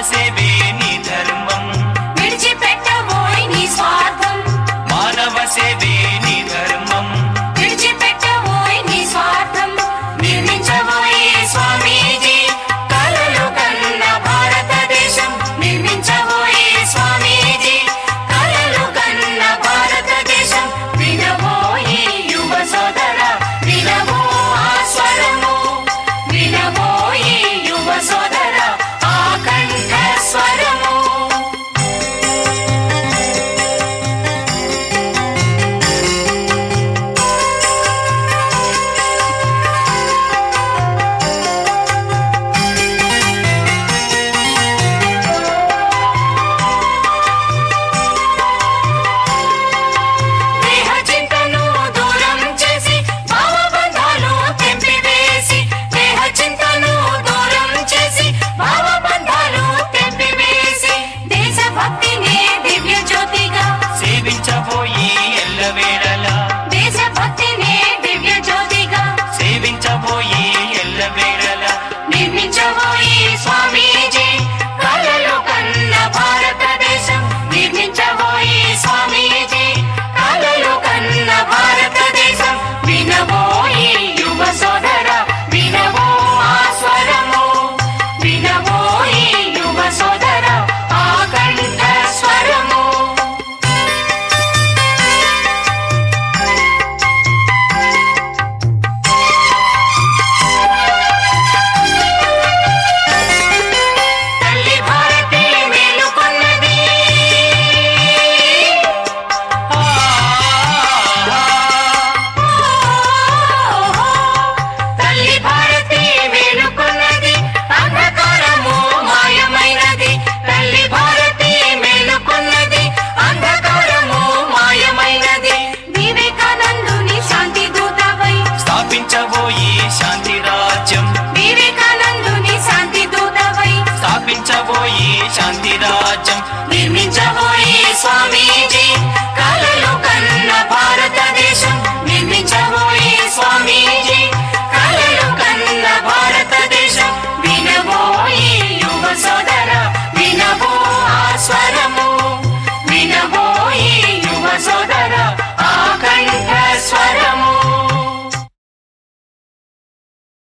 సేవే నీ ధర్మం విడిచిపెట్టబోయ్ నీ స్వార్థం మానవ సేవే నీ ధర్మం విడిచిపెట్టబోయ్ నీ స్వార్థం నిర్మించబోయే స్వామీజీ కలలు కన్న భారతదేశం నిర్మించబోయే స్వామీజీ కలలు కన్న భారతదేశం వినబోయే యువ సోదర వినబో ఆ స్వరము వినబోయే యువ సోదర ఆ కంఠ స్వరము దేహ చింతను దూరం చేసి భావబంధాలు తెంపివేసి దేహ చింతను దూరం చేసి భావబంధాలు తెంపివేసి దేశభక్తినే దివ్య జ్యోతిగా సేవించబోయి ఎల్లవేళలా దేశభక్తినే దివ్య జ్యోతిగా సేవించబోయి ఎల్లవేళలా నిర్మించబోయే స్వామీజీ కలలు కన్న భారతదేశం నిర్మించబోయే స్వామీజీ కలలు కన్న భారతదేశం వినబోయే యువ సోదర వినబో ఆ స్వరము వినబోయే యువ సోదర ఆ కంఠ స్వరము తల్లి భారతి మేలుకొన్నది తల్లి భారతి మేలుకొన్నది అంధకారము మాయమైనది తల్లి భారతి మేలుకొన్నది అంధకారము మాయమైనది వివేకానందుని శాంతి దూతవై స్థాపించబోయి శాంతి రాజ్యం వివేకానందుని శాంతి దూతవై స్థాపించబోయి శాంతి రాజ్యం నిర్మించబోయే స్వామీజీ